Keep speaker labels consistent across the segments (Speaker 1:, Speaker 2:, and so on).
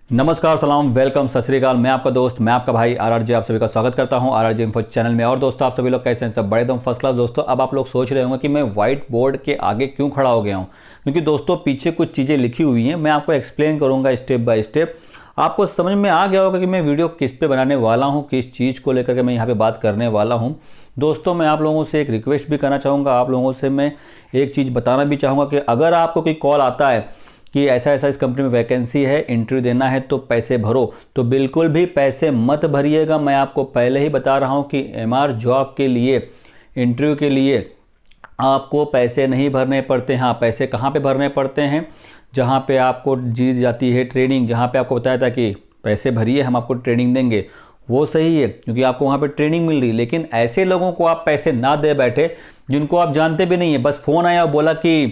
Speaker 1: नमस्कार, सलाम, वेलकम, सत श्री अकाल। मैं आपका दोस्त, मैं आपका भाई RRJ आप सभी का स्वागत करता हूं RRJ इन्फो चैनल में। और दोस्तों, आप सभी लोग कैसे हैं? सब बड़े एकदम फर्स्ट क्लास। दोस्तों, अब आप लोग सोच रहे होंगे कि मैं व्हाइट बोर्ड के आगे क्यों खड़ा हो गया हूं, क्योंकि दोस्तों पीछे कुछ चीज़ें लिखी हुई हैं। मैं आपको एक्सप्लेन करूँगा स्टेप बाय स्टेप। आपको समझ में आ गया होगा कि मैं वीडियो किस पे बनाने वाला हूँ, किस चीज़ को लेकर के मैं यहाँ पर बात करने वाला हूँ। दोस्तों, मैं आप लोगों से एक रिक्वेस्ट भी करना चाहूँगा। आप लोगों से मैं एक चीज़ बताना भी चाहूँगा कि अगर आपको कोई कॉल आता है कि ऐसा ऐसा इस कंपनी में वैकेंसी है, इंटरव्यू देना है तो पैसे भरो, तो बिल्कुल भी पैसे मत भरिएगा। मैं आपको पहले ही बता रहा हूं कि MR जॉब के लिए, इंटरव्यू के लिए आपको पैसे नहीं भरने पड़ते। हाँ, पैसे कहाँ पे भरने पड़ते हैं? जहाँ पे आपको दी जाती है ट्रेनिंग, जहाँ पे आपको बताया था कि पैसे भरिए, हम आपको ट्रेनिंग देंगे, वो सही है क्योंकि आपको वहाँ पे ट्रेनिंग मिल रही है। लेकिन ऐसे लोगों को आप पैसे ना दे बैठे जिनको आप जानते भी नहीं है, बस फ़ोन आया और बोला कि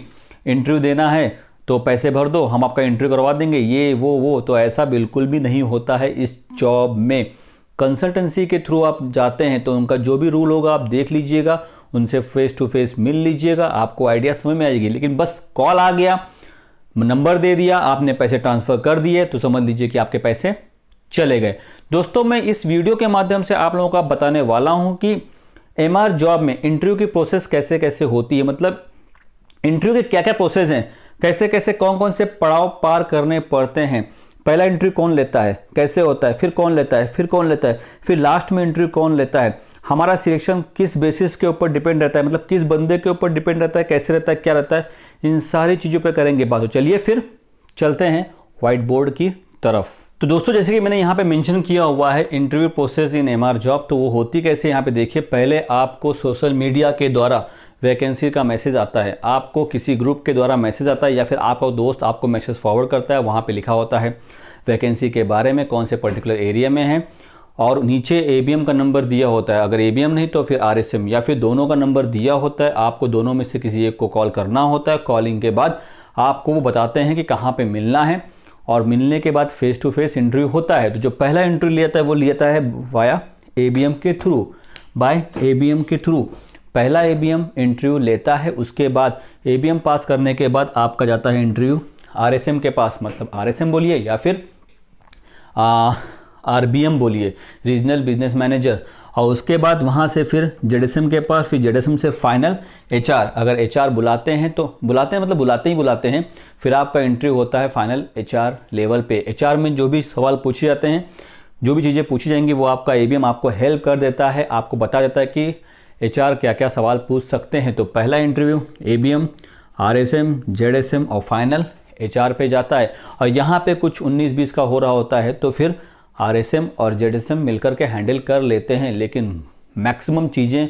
Speaker 1: इंटरव्यू देना है तो पैसे भर दो, हम आपका इंटरव्यू करवा देंगे, ये वो। तो ऐसा बिल्कुल भी नहीं होता है इस जॉब में। कंसल्टेंसी के थ्रू आप जाते हैं तो उनका जो भी रूल होगा आप देख लीजिएगा, उनसे फेस टू फेस मिल लीजिएगा, आपको आइडिया समझ में आएगी। लेकिन बस कॉल आ गया, नंबर दे दिया, आपने पैसे ट्रांसफ़र कर दिए तो समझ लीजिए कि आपके पैसे चले गए। दोस्तों, मैं इस वीडियो के माध्यम से आप लोगों को बताने वाला हूँ कि MR जॉब में इंटरव्यू की प्रोसेस कैसे कैसे होती है, मतलब इंटरव्यू के क्या क्या प्रोसेस हैं, कैसे कैसे कौन कौन से पड़ाव पार करने पड़ते हैं। पहला इंटरव्यू कौन लेता है, कैसे होता है, फिर कौन लेता है, फिर कौन लेता है, फिर लास्ट में इंटरव्यू कौन लेता है, हमारा सिलेक्शन किस बेसिस के ऊपर डिपेंड रहता है, मतलब किस बंदे के ऊपर डिपेंड रहता है, कैसे रहता है, क्या रहता है, इन सारी चीज़ों पर करेंगे बात। तो चलिए फिर चलते हैं व्हाइट बोर्ड की तरफ। तो दोस्तों, जैसे कि मैंने यहाँ पे मेंशन किया हुआ है interview process in MR job, तो वो होती कैसे, यहाँ पे देखिए। पहले आपको सोशल मीडिया के द्वारा वैकेंसी का मैसेज आता है, आपको किसी ग्रुप के द्वारा मैसेज आता है या फिर आपका दोस्त आपको मैसेज फॉरवर्ड करता है। वहाँ पे लिखा होता है वैकेंसी के बारे में, कौन से पर्टिकुलर एरिया में है, और नीचे ABM का नंबर दिया होता है। अगर ABM नहीं तो फिर RSM या फिर दोनों का नंबर दिया होता है। आपको दोनों में से किसी एक को कॉल करना होता है। कॉलिंग के बाद आपको वो बताते हैं कि कहाँ पर मिलना है, और मिलने के बाद फेस टू फेस इंटरव्यू होता है। तो जो पहला इंटरव्यू लिया है वो लिया है वाया ABM के थ्रू, बाय ABM के थ्रू। पहला ABM इंटरव्यू लेता है, उसके बाद ABM पास करने के बाद आपका जाता है इंटरव्यू RSM के पास, मतलब RSM बोलिए या फिर RBM बोलिए, रीजनल बिजनेस मैनेजर। और उसके बाद वहाँ से फिर ZSM के पास, फिर ZSM से फाइनल HR। अगर HR बुलाते हैं तो बुलाते हैं, मतलब बुलाते हैं, फिर आपका इंटरव्यू होता है फाइनल HR लेवल पे। HR में जो भी सवाल पूछे जाते हैं, जो भी चीज़ें पूछी जाएंगी, वो आपका ABM आपको हेल्प कर देता है, आपको बता देता है कि HR क्या क्या सवाल पूछ सकते हैं। तो पहला इंटरव्यू ABM, RSM, ZSM और फाइनल HR पे जाता है। और यहाँ पे कुछ 19-20 का हो रहा होता है तो फिर RSM और ZSM मिलकर के हैंडल कर लेते हैं, लेकिन मैक्सिमम चीज़ें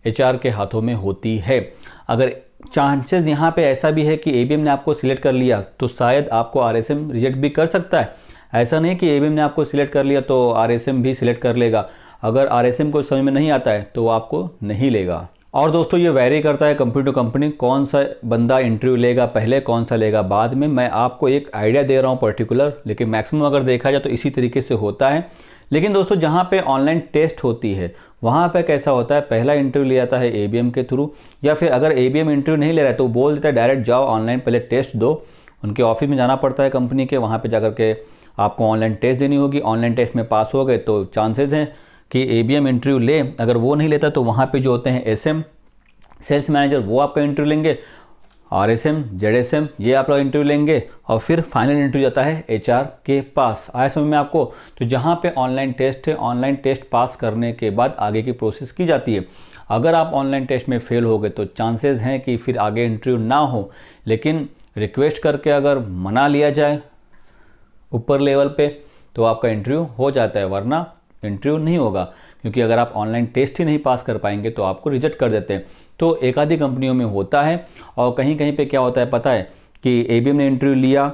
Speaker 1: HR के हाथों में होती है। अगर चांसेस यहाँ पे ऐसा भी है कि ABM ने आपको सिलेक्ट कर लिया तो शायद आपको RSM रिजेक्ट भी कर सकता है। ऐसा नहीं कि ABM ने आपको सिलेक्ट कर लिया तो RSM भी सिलेक्ट कर लेगा। अगर RSM को समझ में नहीं आता है तो वो आपको नहीं लेगा। और दोस्तों, ये वैरी करता है कंपनी टू कंपनी, कौन सा बंदा इंटरव्यू लेगा पहले, कौन सा लेगा बाद में। मैं आपको एक आइडिया दे रहा हूँ पर्टिकुलर, लेकिन मैक्सिमम अगर देखा जाए तो इसी तरीके से होता है। लेकिन दोस्तों, जहाँ पे ऑनलाइन टेस्ट होती है वहाँ पे कैसा होता है, पहला इंटरव्यू लिया जाता है ABM के थ्रू, या फिर अगर ABM इंटरव्यू नहीं ले रहा है तो बोल देता है डायरेक्ट जाओ ऑनलाइन पहले टेस्ट दो। उनके ऑफिस में जाना पड़ता है कंपनी के, वहाँ पर जाकर के आपको ऑनलाइन टेस्ट देनी होगी। ऑनलाइन टेस्ट में पास हो गए तो चांसेस हैं कि ABM इंटरव्यू ले। अगर वो नहीं लेता तो वहाँ पे जो होते हैं SM सेल्स मैनेजर, वो आपका इंटरव्यू लेंगे। RSM, ZSM ये आप लोग इंटरव्यू लेंगे, और फिर फाइनल इंटरव्यू जाता है HR के पास। आया समझ में आपको? तो जहाँ पे ऑनलाइन टेस्ट है, ऑनलाइन टेस्ट पास करने के बाद आगे की प्रोसेस की जाती है। अगर आप ऑनलाइन टेस्ट में फेल हो गए तो चांसेस हैं कि फिर आगे इंटरव्यू ना हो, लेकिन रिक्वेस्ट करके अगर मना लिया जाए ऊपर लेवल पे तो आपका इंटरव्यू हो जाता है, वरना इंटरव्यू नहीं होगा। क्योंकि अगर आप ऑनलाइन टेस्ट ही नहीं पास कर पाएंगे तो आपको रिजेक्ट कर देते हैं। तो एक आधी कंपनियों में होता है, और कहीं कहीं पे क्या होता है पता है कि ABM ने इंटरव्यू लिया,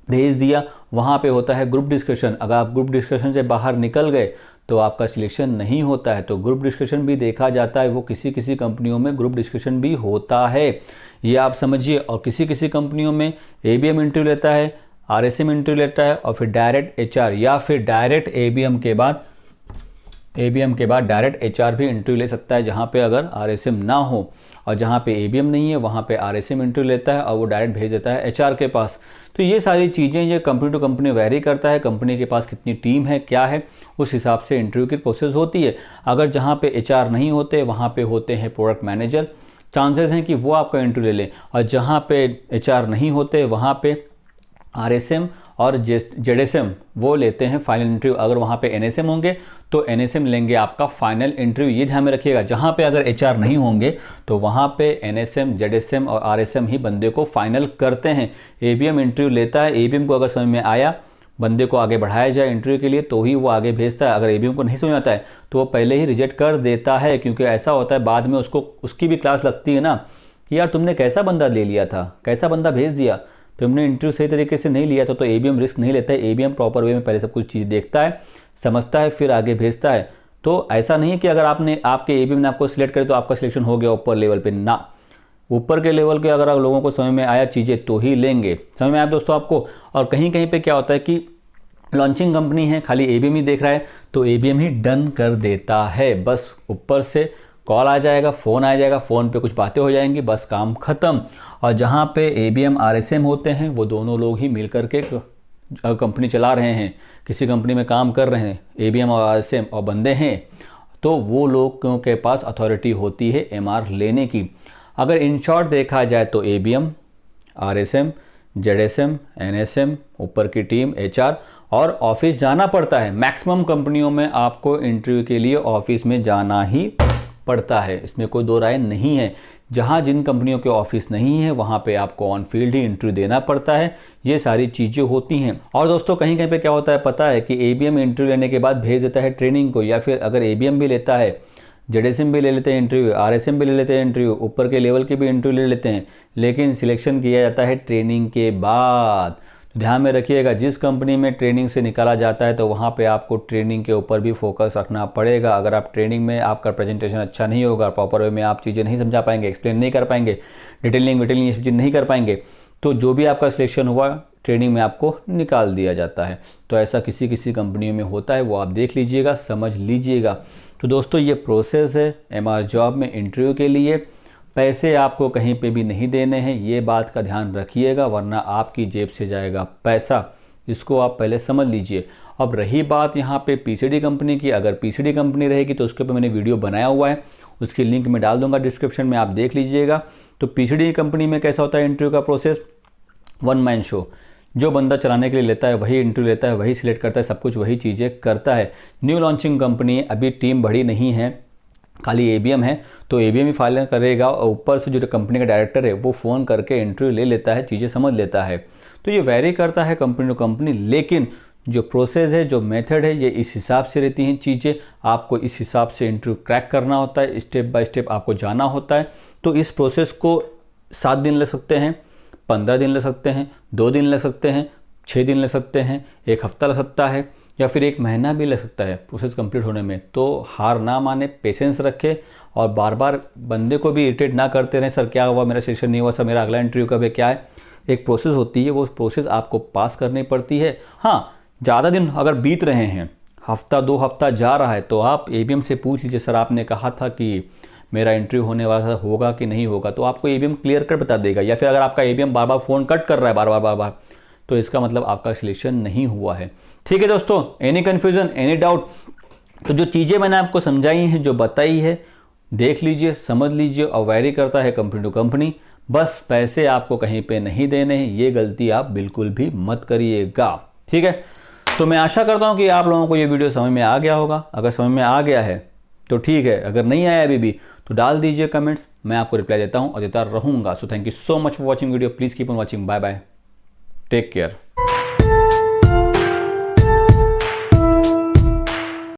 Speaker 1: भेज दिया, वहाँ पे होता है ग्रुप डिस्कशन। अगर आप ग्रुप डिस्कशन से बाहर निकल गए तो आपका सिलेक्शन नहीं होता है। तो ग्रुप डिस्कशन भी देखा जाता है, वो किसी किसी कंपनियों में ग्रुप डिस्कशन भी होता है, ये आप समझिए। और किसी किसी कंपनियों में ABM इंटरव्यू लेता है, RSM इंटरव्यू लेता है, और फिर डायरेक्ट HR, या फिर डायरेक्ट ABM के बाद डायरेक्ट HR भी इंटरव्यू ले सकता है, जहाँ पे अगर RSM ना हो। और जहाँ पे एबीएम नहीं है वहाँ पे आरएसएम इंटरव्यू लेता है और वो डायरेक्ट भेज देता है एचआर के पास। तो ये सारी चीज़ें ये कंपनी टू कंपनी वेरी करता है, कंपनी के पास कितनी टीम है क्या है उस हिसाब से इंटरव्यू की प्रोसेस होती है। अगर जहाँ पे एचआर नहीं होते वहाँ पे होते हैं प्रोडक्ट मैनेजर, चांसेस हैं कि वो आपका इंटरव्यू ले लें। और जहाँ पे एचआर नहीं होते वहाँ पे आरएसएम और जेडएसएम वो लेते हैं फाइनल इंटरव्यू। अगर वहाँ पे एनएसएम होंगे तो एनएसएम लेंगे आपका फाइनल इंटरव्यू, ये ध्यान में रखिएगा। जहाँ पे अगर एचआर नहीं होंगे तो वहाँ पे एनएसएम, जेडएसएम और आरएसएम ही बंदे को फाइनल करते हैं। एबीएम इंटरव्यू लेता है, एबीएम को अगर समझ में आया बंदे को आगे बढ़ाया जाए इंटरव्यू के लिए तो ही वो आगे भेजता है। अगर एबीएम को नहीं समझ में आता है तो वो पहले ही रिजेक्ट कर देता है, क्योंकि ऐसा होता है बाद में उसकी भी क्लास लगती है ना कि यार तुमने कैसा बंदा ले लिया था, कैसा बंदा भेज दिया, तुमने इंटरव्यू सही तरीके से नहीं लिया था। तो एबीएम रिस्क नहीं लेता है, एबीएम प्रॉपर वे में पहले सब कुछ चीज़ देखता है, समझता है, फिर आगे भेजता है। तो ऐसा नहीं है कि अगर आपके एबीएम ने आपको सिलेक्ट करे तो आपका सिलेक्शन हो गया ऊपर लेवल पे, ना, ऊपर के लेवल के अगर आप लोगों को समझ में आया चीज़ें तो ही लेंगे। समझ में आया दोस्तों आपको। और कहीं कहीं पे क्या होता है कि लॉन्चिंग कंपनी है, खाली एबीएम ही देख रहा है तो एबीएम ही डन कर देता है। बस ऊपर से कॉल आ जाएगा, फ़ोन आ जाएगा, फ़ोन पे कुछ बातें हो जाएंगी, बस काम ख़त्म। और जहाँ पे एबीएम आरएसएम होते हैं वो दोनों लोग ही मिल करके कंपनी चला रहे हैं, किसी कंपनी में काम कर रहे हैं, एबीएम और आरएसएम और बंदे हैं, तो वो लोगों के पास अथॉरिटी होती है एमआर लेने की। अगर इन शॉर्ट देखा जाए तो एबीएम, आरएसएम, जेडएसएम, एनएसएम, ऊपर की टीम, एचआर और ऑफिस जाना पड़ता है। मैक्सिमम कंपनियों में आपको इंटरव्यू के लिए ऑफिस में जाना ही पड़ता है, इसमें कोई दो राय नहीं है। जहाँ जिन कंपनियों के ऑफिस नहीं है वहाँ पे आपको ऑन फील्ड ही इंटरव्यू देना पड़ता है, ये सारी चीज़ें होती हैं। और दोस्तों कहीं कहीं पे क्या होता है पता है कि एबीएम इंटरव्यू लेने के बाद भेज देता है ट्रेनिंग को, या फिर अगर एबीएम भी लेता है, जेडएसएम भी ले लेते हैं इंटरव्यू, आरएसएम भी ले लेते हैं इंटरव्यू, ऊपर के लेवल के भी इंटरव्यू ले लेते हैं, लेकिन सिलेक्शन किया जाता है ट्रेनिंग के बाद। ध्यान में रखिएगा, जिस कंपनी में ट्रेनिंग से निकाला जाता है तो वहाँ पे आपको ट्रेनिंग के ऊपर भी फोकस रखना पड़ेगा। अगर आप ट्रेनिंग में आपका प्रेजेंटेशन अच्छा नहीं होगा, प्रॉपर वे में आप चीज़ें नहीं समझा पाएंगे, एक्सप्लेन नहीं कर पाएंगे, डिटेलिंग ये सब चीज़ नहीं कर पाएंगे, तो जो भी आपका सिलेक्शन हुआ ट्रेनिंग में आपको निकाल दिया जाता है। तो ऐसा किसी किसी कंपनियों में होता है, वो आप देख लीजिएगा, समझ लीजिएगा। तो दोस्तों ये प्रोसेस है एमआर जॉब में इंटरव्यू के लिए। पैसे आपको कहीं पे भी नहीं देने हैं, ये बात का ध्यान रखिएगा, वरना आपकी जेब से जाएगा पैसा, इसको आप पहले समझ लीजिए। अब रही बात यहाँ पे पीसीडी कंपनी की, अगर पीसीडी कंपनी रहेगी तो उसके ऊपर मैंने वीडियो बनाया हुआ है, उसकी लिंक मैं डाल दूंगा डिस्क्रिप्शन में, आप देख लीजिएगा। तो पीसीडी कंपनी में कैसा होता है इंटरव्यू का प्रोसेस, वन मैन शो, जो बंदा चलाने के लिए लेता है वही इंटरव्यू लेता है, वही सिलेक्ट करता है, सब कुछ वही चीज़ें करता है। न्यू लॉन्चिंग कंपनी, अभी टीम बड़ी नहीं है, खाली एबीएम है, तो एबीएम ही फाइल करेगा और ऊपर से जो कंपनी का डायरेक्टर है वो फ़ोन करके इंटरव्यू ले लेता है, चीज़ें समझ लेता है। तो ये वेरी करता है कंपनी टू कंपनी, लेकिन जो प्रोसेस है, जो मेथड है, ये इस हिसाब से रहती हैं चीज़ें। आपको इस हिसाब से इंटरव्यू क्रैक करना होता है, स्टेप बाय स्टेप आपको जाना होता है। तो इस प्रोसेस को 7 दिन लग सकते हैं, 15 दिन लग सकते हैं, 2 दिन लग सकते हैं, 6 दिन लग सकते हैं, 1 हफ्ता लग सकता है, या फिर 1 महीना भी लग सकता है प्रोसेस कंप्लीट होने में। तो हार ना माने, पेशेंस रखें और बार बार बंदे को भी इरिटेट ना करते रहें, सर क्या हुआ, मेरा सिलेक्शन नहीं हुआ, सर मेरा अगला इंटरव्यू कब है, क्या है। एक प्रोसेस होती है, वो प्रोसेस आपको पास करनी पड़ती है। हाँ, ज़्यादा दिन अगर बीत रहे हैं, हफ्ता 2 हफ्ता जा रहा है, तो आप एबीएम से पूछ लीजिए, सर आपने कहा था कि मेरा इंटरव्यू होने वाला होगा कि नहीं होगा, तो आपको एबीएम क्लियर कट बता देगा। या फिर अगर आपका एबीएम बार बार फ़ोन कट कर रहा है बार बार, तो इसका मतलब आपका सिलेक्शन नहीं हुआ है। ठीक है दोस्तों, एनी कन्फ्यूज़न, एनी डाउट, तो जो चीज़ें मैंने आपको समझाई हैं, जो बताई है, देख लीजिए, समझ लीजिए। और वेरी करता है कंपनी टू कंपनी, बस पैसे आपको कहीं पे नहीं देने हैं, ये गलती आप बिल्कुल भी मत करिएगा। ठीक है, तो मैं आशा करता हूँ कि आप लोगों को ये वीडियो समझ में आ गया होगा। अगर समझ में आ गया है तो ठीक है, अगर नहीं आया अभी भी तो डाल दीजिए कमेंट्स, मैं आपको रिप्लाई देता हूँ और देता रहूँगा। So thank you so much for watching video, please keep on watching, bye bye, take care.